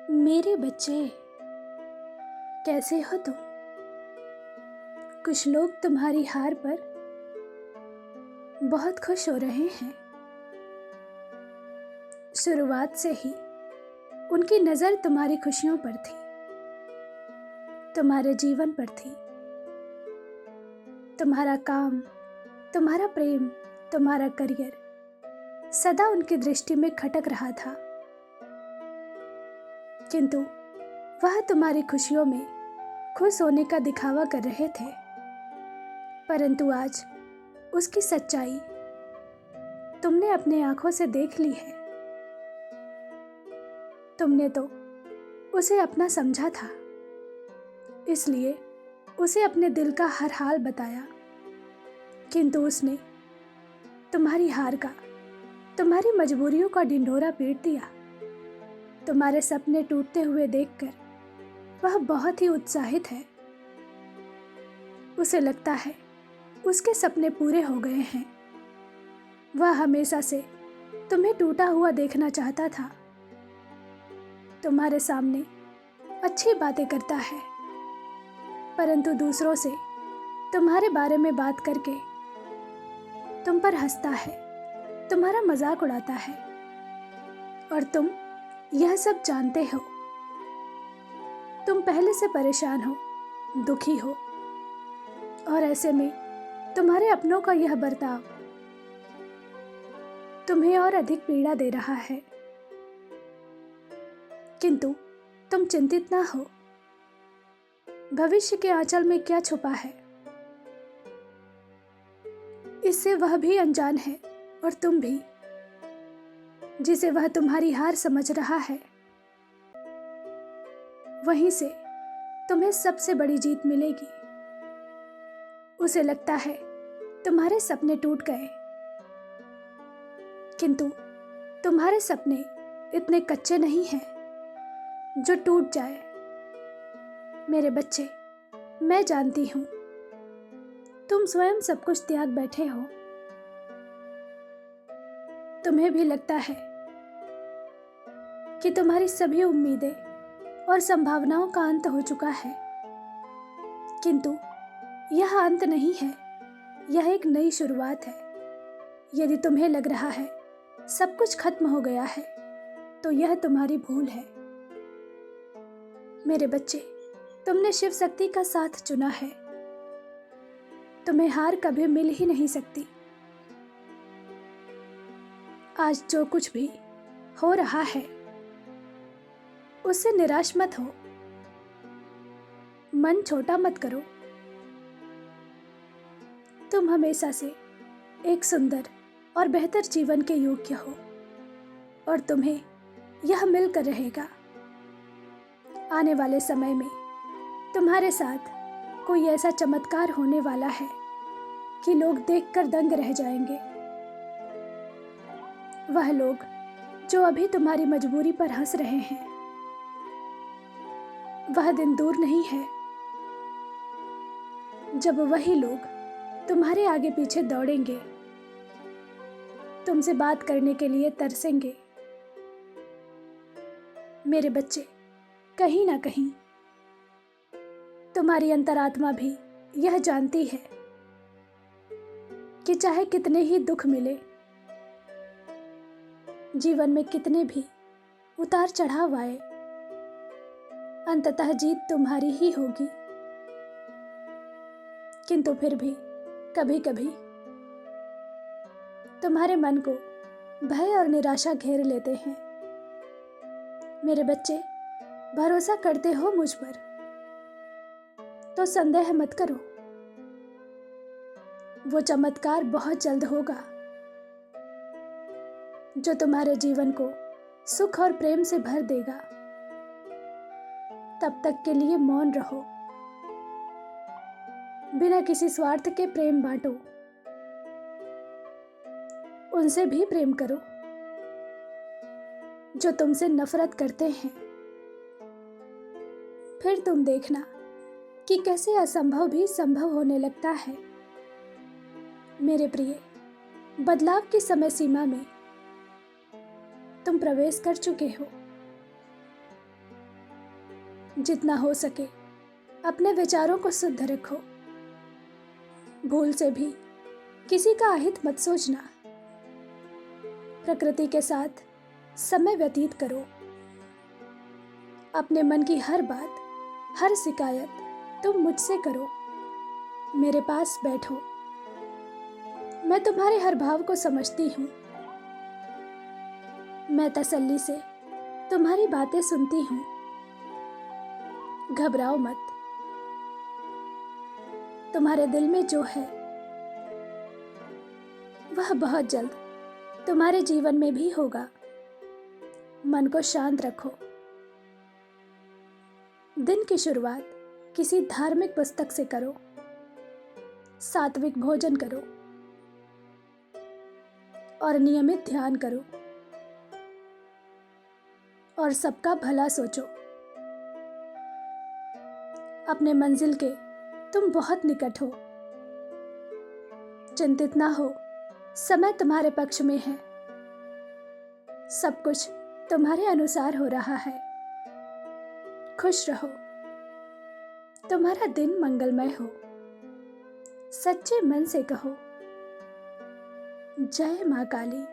मेरे बच्चे, कैसे हो तुम? कुछ लोग तुम्हारी हार पर बहुत खुश हो रहे हैं। शुरुआत से ही उनकी नज़र तुम्हारी खुशियों पर थी, तुम्हारे जीवन पर थी। तुम्हारा काम, तुम्हारा प्रेम, तुम्हारा करियर सदा उनकी दृष्टि में खटक रहा था। किंतु वह तुम्हारी खुशियों में खुश होने का दिखावा कर रहे थे, परंतु आज उसकी सच्चाई तुमने अपनी आंखों से देख ली है। तुमने तो उसे अपना समझा था, इसलिए उसे अपने दिल का हर हाल बताया, किंतु उसने तुम्हारी हार का, तुम्हारी मजबूरियों का ढिंढोरा पीट दिया। तुम्हारे सपने टूटते हुए देखकर वह बहुत ही उत्साहित है। उसे लगता है उसके सपने पूरे हो गए हैं। वह हमेशा से तुम्हें टूटा हुआ देखना चाहता था। तुम्हारे सामने अच्छी बातें करता है, परंतु दूसरों से तुम्हारे बारे में बात करके तुम पर हंसता है, तुम्हारा मजाक उड़ाता है, और तुम यह सब जानते हो। तुम पहले से परेशान हो, दुखी हो, और ऐसे में तुम्हारे अपनों का यह बर्ताव तुम्हें और अधिक पीड़ा दे रहा है। किंतु तुम चिंतित ना हो। भविष्य के आंचल में क्या छुपा है, इससे वह भी अनजान है और तुम भी। जिसे वह तुम्हारी हार समझ रहा है, वहीं से तुम्हें सबसे बड़ी जीत मिलेगी। उसे लगता है तुम्हारे सपने टूट गए, किंतु तुम्हारे सपने इतने कच्चे नहीं हैं जो टूट जाए। मेरे बच्चे, मैं जानती हूं तुम स्वयं सब कुछ त्याग बैठे हो। तुम्हें भी लगता है कि तुम्हारी सभी उम्मीदें और संभावनाओं का अंत हो चुका है, किंतु यह अंत नहीं है, यह एक नई शुरुआत है। यदि तुम्हें लग रहा है सब कुछ खत्म हो गया है, तो यह तुम्हारी भूल है। मेरे बच्चे, तुमने शिव शक्ति का साथ चुना है। तुम्हें हार कभी मिल ही नहीं सकती। आज जो कुछ भी हो रहा है, उससे निराश मत हो। मन छोटा मत करो। तुम हमेशा से एक सुंदर और बेहतर जीवन के योग्य हो, और तुम्हें यह मिलकर रहेगा। आने वाले समय में तुम्हारे साथ कोई ऐसा चमत्कार होने वाला है कि लोग देखकर दंग रह जाएंगे। वह लोग जो अभी तुम्हारी मजबूरी पर हंस रहे हैं, वह दिन दूर नहीं है जब वही लोग तुम्हारे आगे पीछे दौड़ेंगे, तुमसे बात करने के लिए तरसेंगे। मेरे बच्चे, कहीं ना कहीं तुम्हारी अंतरात्मा भी यह जानती है कि चाहे कितने ही दुख मिले, जीवन में कितने भी उतार चढ़ाव आए, अंततः जीत तुम्हारी ही होगी। किंतु फिर भी कभी कभी तुम्हारे मन को भय और निराशा घेर लेते हैं। मेरे बच्चे, भरोसा करते हो मुझ पर, तो संदेह मत करो। वो चमत्कार बहुत जल्द होगा जो तुम्हारे जीवन को सुख और प्रेम से भर देगा। तब तक के लिए मौन रहो, बिना किसी स्वार्थ के प्रेम बांटो, उनसे भी प्रेम करो जो तुमसे नफरत करते हैं। फिर तुम देखना कि कैसे असंभव भी संभव होने लगता है। मेरे प्रिय, बदलाव की समय सीमा में तुम प्रवेश कर चुके हो। जितना हो सके अपने विचारों को शुद्ध रखो। भूल से भी किसी का अहित मत सोचना। प्रकृति के साथ समय व्यतीत करो। अपने मन की हर बात, हर शिकायत तुम मुझसे करो। मेरे पास बैठो, मैं तुम्हारे हर भाव को समझती हूँ। मैं तसल्ली से तुम्हारी बातें सुनती हूँ। घबराओ मत, तुम्हारे दिल में जो है वह बहुत जल्द तुम्हारे जीवन में भी होगा। मन को शांत रखो। दिन की शुरुआत किसी धार्मिक पुस्तक से करो। सात्विक भोजन करो और नियमित ध्यान करो और सबका भला सोचो। अपने मंजिल के तुम बहुत निकट हो। चिंतित ना हो, समय तुम्हारे पक्ष में है। सब कुछ तुम्हारे अनुसार हो रहा है। खुश रहो, तुम्हारा दिन मंगलमय हो। सच्चे मन से कहो, जय मां काली।